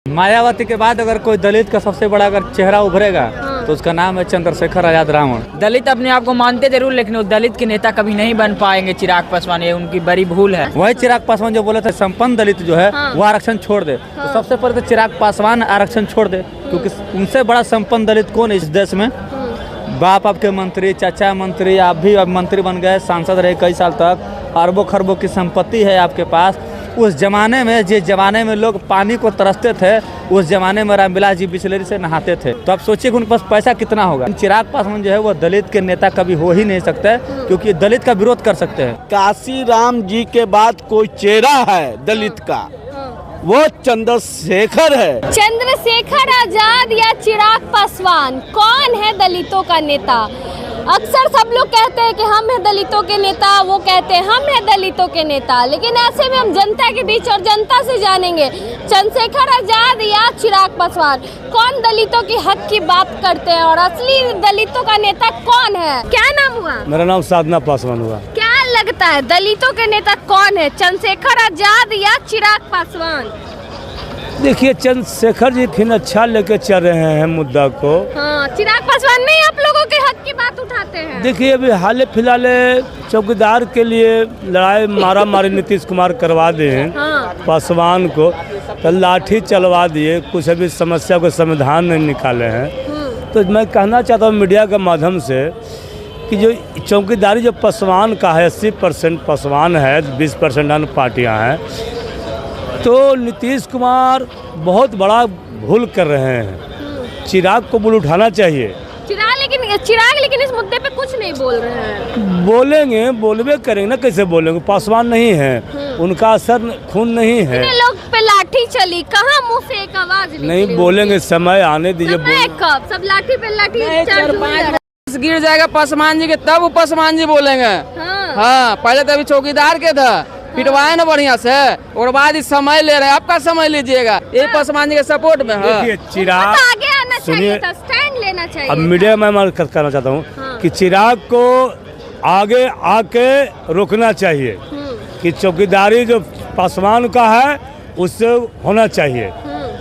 मायावती के बाद अगर कोई दलित का सबसे बड़ा अगर चेहरा उभरेगा तो उसका नाम है चंद्रशेखर आजाद रावण। दलित अपने आप को मानते जरूर, लेकिन वो दलित के नेता कभी नहीं बन पाएंगे। चिराग पासवान, ये उनकी बड़ी भूल है। वही चिराग पासवान जो बोले थे संपन्न दलित जो है वो आरक्षण छोड़ दे, तो सबसे पहले तो चिराग पासवान आरक्षण छोड़ दे, क्योंकि उनसे बड़ा संपन्न दलित कौन है इस देश में। बाप आपके मंत्री, चाचा मंत्री, आप भी अब मंत्री बन गए, सांसद रहे कई साल तक, अरबों खरबों की संपत्ति है आपके पास। उस जमाने में जिस जमाने में लोग पानी को तरसते थे, उस जमाने में रामविलास जी बिस्लेरी से नहाते थे। तो आप सोचिए कि उनके पास पैसा कितना होगा। चिराग पासवान जो है वो दलित के नेता कभी हो ही नहीं सकते, क्योंकि दलित का विरोध कर सकते हैं। काशी राम जी के बाद कोई चेहरा है दलित का, वो चंद्रशेखर है। चंद्रशेखर आजाद या चिराग पासवान, कौन है दलितों का नेता? अक्सर सब लोग कहते हैं कि हम हैं दलितों के नेता, वो कहते हैं हम हैं दलितों के नेता, लेकिन ऐसे में हम जनता के बीच और जनता से जानेंगे चंद्रशेखर आजाद या चिराग पासवान कौन दलितों की हक की बात करते हैं और असली दलितों का नेता कौन है। क्या नाम हुआ? मेरा नाम साधना पासवान हुआ। क्या लगता है दलितों के नेता कौन है, चंद्रशेखर आजाद या चिराग पासवान? देखिए, चंद्रशेखर जी फिर अच्छा लेके चल रहे हैं मुद्दा को। हाँ, चिराग पासवान नहीं आप लोगों के हक की बात उठाते हैं। देखिए, अभी हाल फिलहाल चौकीदार के लिए लड़ाई मारा मारी नीतीश कुमार करवा दिए हैं। हाँ। पासवान को तो लाठी चलवा दिए, कुछ अभी समस्या को समाधान नहीं निकाले हैं। तो मैं कहना चाहता हूँ मीडिया के माध्यम से कि जो चौकीदारी जो पासवान का है, 80% पासवान है, 20% अन्य पार्टियाँ हैं, तो नीतीश कुमार बहुत बड़ा भूल कर रहे हैं। चिराग को बुल उठाना चाहिए। चिराग लेकिन इस मुद्दे पे कुछ नहीं बोल रहे हैं। बोलेंगे, बोलबे करेंगे ना, कैसे बोलेंगे? पासवान नहीं है, उनका असर खून नहीं है। लोग पे लाठी चली, कहाँ मुंह से एक आवाज नहीं बोलेंगे, समय आने दीजिए। कब सब लाठी पे लाठी गिर जाएगा पासवान जी के, तब वो पासवान जी बोलेंगे। हाँ, पहले तो अभी चौकीदार के था, पिटवाए ना बढ़िया से, और बाद ही समय ले रहे हैं। आपका समय लीजिएगा, ये पासवान जी के सपोर्ट में है। चिराग आगे आना चाहिए था, स्टैंड लेना चाहिए। अब मीडिया में मैं कहना चाहता हूँ कि चिराग को आगे आके रोकना चाहिए कि चौकीदारी जो पासवान का है उससे होना चाहिए,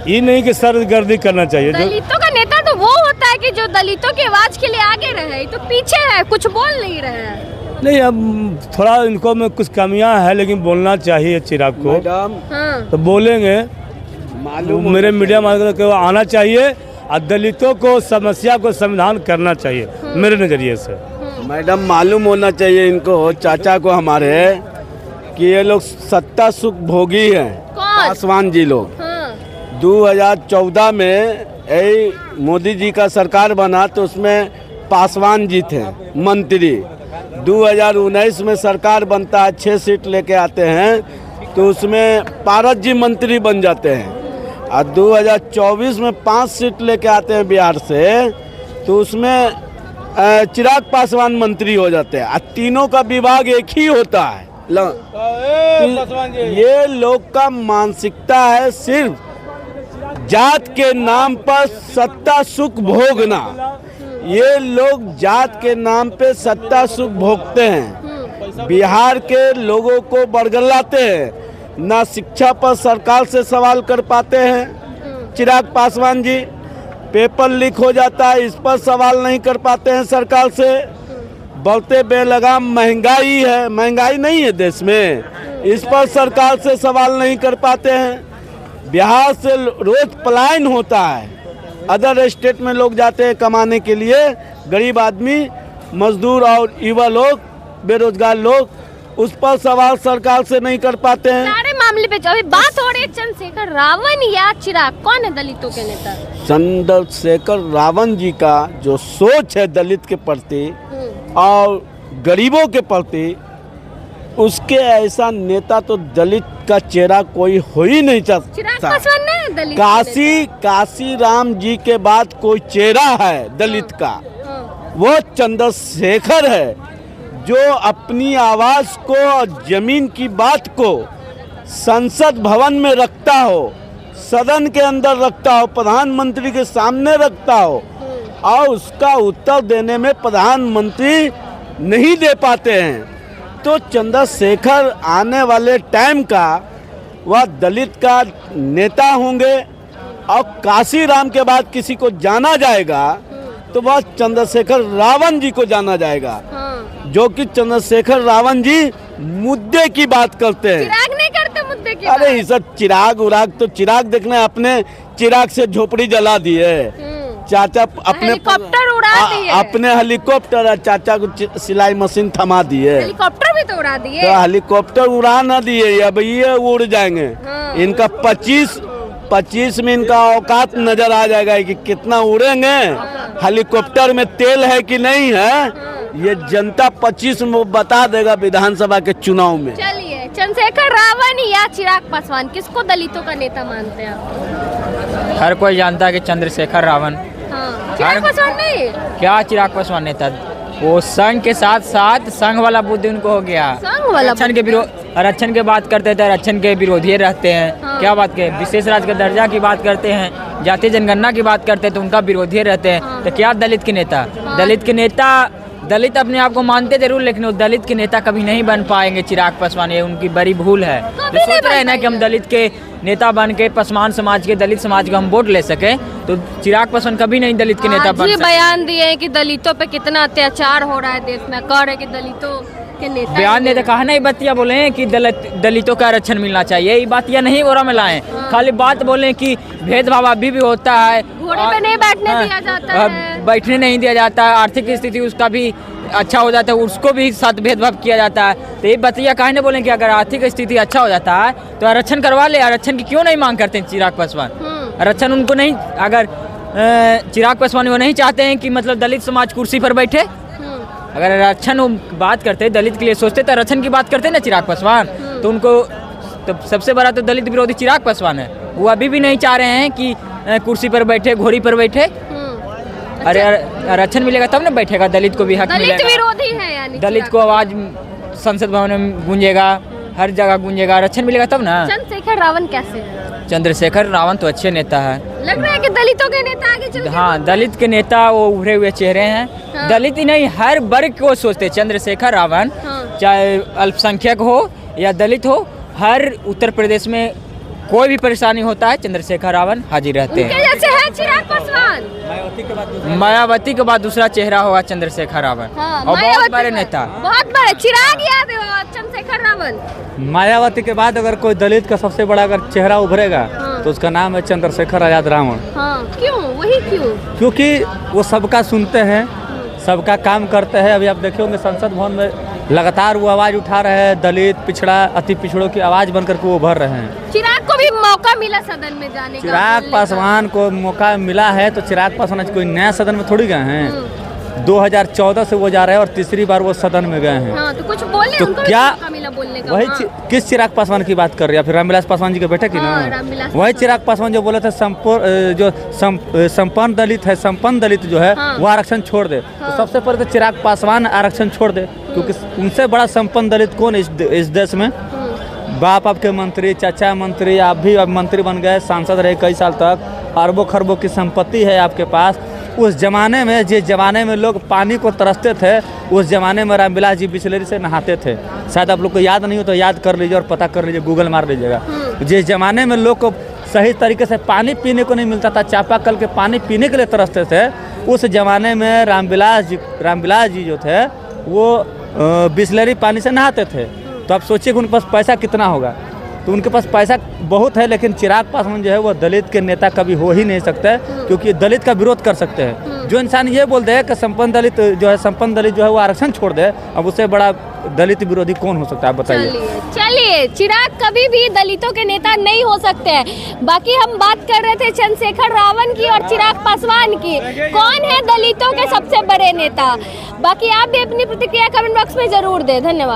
ये नहीं कि सरगर्दी करना चाहिए। दलितों का नेता तो वो होता है कि जो दलितों की आवाज के लिए आगे रहे, तो पीछे है, कुछ बोल नहीं रहे हैं। नहीं, अब थोड़ा इनको में कुछ कमियां हैं, लेकिन बोलना चाहिए चिराग को। तो बोलेंगे, मेरे मीडिया माध्यम से आना चाहिए और दलितों को समस्या को समाधान करना चाहिए मेरे नज़रिए से। मैडम, मालूम होना चाहिए इनको, चाचा को हमारे, कि ये लोग सत्ता सुख भोगी हैं। पासवान जी लोग 2014 में मोदी जी का सरकार बना तो उसमें पासवान जी थे मंत्री। 2019 में सरकार बनता है, 6 सीट लेके आते हैं, तो उसमें पारस जी मंत्री बन जाते हैं। और 2024 में 5 सीट लेके आते हैं बिहार से, तो उसमें चिराग पासवान मंत्री हो जाते हैं। और तीनों का विभाग एक ही होता है। ये लोग का मानसिकता है सिर्फ जात के नाम पर सत्ता सुख भोगना। ये लोग जात के नाम पे सत्ता सुख भोगते हैं, बिहार के लोगों को बरगलाते हैं, ना शिक्षा पर सरकार से सवाल कर पाते हैं। चिराग पासवान जी, पेपर लीक हो जाता है, इस पर सवाल नहीं कर पाते हैं सरकार से। बढ़ते बेलगाम महंगाई है, महंगाई नहीं है देश में, इस पर सरकार से सवाल नहीं कर पाते हैं। बिहार से रोज पलायन होता है, अदर स्टेट में लोग जाते हैं कमाने के लिए, गरीब आदमी, मजदूर और युवा लोग, बेरोजगार लोग, उस पर सवाल सरकार से नहीं कर पाते हैं। सारे मामले पे अभी बात हो रही है चंद्रशेखर रावण या चिराग, कौन है दलितों के नेता? चंद्रशेखर रावण जी का जो सोच है दलित के प्रति और गरीबों के प्रति, उसके ऐसा नेता तो दलित का चेहरा कोई हो ही नहीं सकता। चिराग पासवान नहीं है दलित? काशी राम जी के बाद कोई चेहरा है दलित का, वो चंद्रशेखर है, जो अपनी आवाज को और जमीन की बात को संसद भवन में रखता हो, सदन के अंदर रखता हो, प्रधानमंत्री के सामने रखता हो, और उसका उत्तर देने में प्रधानमंत्री नहीं दे पाते हैं। तो चंद्रशेखर आने वाले टाइम का वह दलित का नेता होंगे और काशीराम के बाद किसी को जाना जाएगा तो वह चंद्रशेखर रावण जी को जाना जाएगा, जो कि चंद्रशेखर रावण जी मुद्दे की बात करते हैं। चिराग नहीं करते मुद्दे की अरे ये सब चिराग उराग तो चिराग देखने अपने चिराग से झोपड़ी जला दी है। चाचा अपने हेलीकॉप्टर उड़ा दिए, अपने हेलीकॉप्टर और चाचा को सिलाई मशीन थमा दिए। हेलीकॉप्टर भी तो उड़ा दिए। तो हेलीकॉप्टर उड़ा ना दिए, अब ये उड़ जाएंगे। इनका 25 में इनका औकात नजर आ जाएगा कि कितना उड़ेंगे। हेलीकॉप्टर में तेल है कि नहीं है, ये जनता 25 में बता देगा विधानसभा के चुनाव में। चलिए, चंद्रशेखर रावण या चिराग पासवान, किसको दलितों का नेता मानते हैं आप? हर कोई जानता है कि चंद्रशेखर रावण। चिराग पासवान नहीं? क्या चिराग पासवान नेता? वो संघ के साथ साथ संघ वाला बुद्धि उनको हो गया। संघ वाला आरक्षण के विरोध, आरक्षण की बात करते थे, आरक्षण के विरोधी रहते हैं। क्या बात के विशेष राज्य का दर्जा की बात करते हैं, जातीय जनगणना की बात करते हैं तो उनका विरोधी रहते हैं। तो क्या दलित के नेता? दलित के नेता, दलित अपने आप को मानते जरूर, लेकिन वो दलित के नेता कभी नहीं बन पाएंगे चिराग पासवान। ये उनकी बड़ी भूल है। जो सोच रहे हैं ना कि हम दलित के नेता बन के पासवान समाज के, दलित समाज का हम वोट ले सके, तो चिराग पासवान कभी नहीं दलित के नेता बन सकते। बयान दिए कि दलितों पे कितना अत्याचार हो रहा है देश में, कह रहे कि दलितों के नेता बयान देते कहा नहीं, बतिया बोले हैं कि दलितों का आरक्षण मिलना चाहिए। ये बातियां नहीं ओरा में लाए, खाली बात बोले कि भेदभाव अभी भी होता है, घोड़े पे नहीं बैठने दिया जाता है, बैठने नहीं दिया जाता है, आर्थिक स्थिति उसका भी अच्छा हो जाता है, उसको भी साथ भेदभाव किया जाता है। तो ये बतिया काहे नहीं बोले कि अगर आर्थिक स्थिति अच्छा हो जाता है तो आरक्षण करवा ले। आरक्षण की क्यों नहीं मांग करते हैं चिराग पासवान? आरक्षण उनको नहीं, अगर चिराग पासवान वो नहीं चाहते हैं कि मतलब दलित समाज कुर्सी पर बैठे, अगर आरक्षण बात करते, दलित के लिए सोचते तो आरक्षण की बात करते ना चिराग पासवान। तो उनको तो सबसे बड़ा तो दलित विरोधी चिराग पासवान है। वो अभी भी नहीं चाह रहे हैं कि कुर्सी पर बैठे, घोड़ी पर बैठे। अरे आरक्षण मिलेगा तब ना बैठेगा, दलित को भी हक मिलेगा। दलित विरोधी है यानी दलित को आवाज संसद भवन में गूंजेगा, हर जगह गूंजेगा। आरक्षण मिलेगा तब ना। चंद्रशेखर रावण कैसे है? चंद्रशेखर रावण तो अच्छे नेता है। लग रहा है कि दलितों के नेता आगे चल के। हाँ, दलित के नेता वो उभरे हुए चेहरे हैं। दलित ही नहीं, हर वर्ग को सोचते चंद्रशेखर रावण। चाहे अल्पसंख्यक हो या दलित हो, हर उत्तर प्रदेश में कोई भी परेशानी होता है चंद्रशेखर रावण हाजिर रहते हैं। जैसे है चिराग पासवान, मायावती के बाद दूसरा चेहरा होगा चंद्रशेखर रावण। और बहुत बड़े नेता, बहुत बड़े। चिराग याद है, चंद्रशेखर रावण। मायावती के बाद अगर कोई दलित का सबसे बड़ा अगर चेहरा उभरेगा तो उसका नाम है चंद्रशेखर आजाद रावण। क्यों? वही क्यों? क्योंकि वो सबका सुनते हैं, सबका काम करते हैं। अभी आप देखे होंगे संसद भवन में लगातार वो आवाज उठा रहे हैं, दलित, पिछड़ा, अति पिछड़ों की आवाज बनकर के वो उभर रहे हैं। चिराग को भी मौका मिला सदन में जाने का। चिराग पासवान को मौका मिला है तो चिराग पासवान कोई नया सदन में थोड़ी गए हैं। 2014 से वो जा रहे हैं और तीसरी बार वो सदन में गए हैं। तो कुछ बोले, तो उनको क्या भी मौका मिला बोलने का। वही किस चिराग पासवान की बात कर रही है? फिर रामविलास पासवान जी के बेटे की ना? वही चिराग पासवान जो बोले थे संपन्न दलित है, संपन्न दलित जो है वो आरक्षण छोड़ दे। तो सबसे पहले तो चिराग पासवान आरक्षण छोड़ दे, क्योंकि उनसे बड़ा संपन्न दलित कौन है इस देश में? बाप आपके मंत्री, चाचा मंत्री, आप भी अब मंत्री बन गए, सांसद रहे कई साल तक, अरबों खरबों की संपत्ति है आपके पास। उस जमाने में, जिस जमाने में लोग पानी को तरसते थे, उस जमाने में रामविलास जी बिस्लेरी से नहाते थे। शायद आप लोग को याद नहीं हो तो याद कर लीजिए और पता कर लीजिए, गूगल मार लीजिएगा। जिस जमाने में लोग को सही तरीके से पानी पीने को नहीं मिलता था, चापाकल के पानी पीने के लिए तरसते थे, उस जमाने में रामविलास जी जो थे वो बिस्लेरी पानी से नहाते थे। तो आप सोचिए कि उनके पास पैसा कितना होगा। तो उनके पास पैसा बहुत है, लेकिन चिराग पासवान जो है वो दलित के नेता कभी हो ही नहीं सकते, क्योंकि दलित का विरोध कर सकते हैं। जो इंसान ये बोलते हैं कि संपन्न दलित जो है वो आरक्षण छोड़ दे, अब उससे बड़ा दलित विरोधी कौन हो सकता है, बताइए। चलिए, चिराग कभी भी दलितों के नेता नहीं हो सकते हैं। बाकी हम बात कर रहे थे चंद्रशेखर रावण की और चिराग पासवान की, कौन है दलितों के सबसे बड़े नेता। बाकी आप भी अपनी प्रतिक्रिया कमेंट बॉक्स में जरूर दें। धन्यवाद।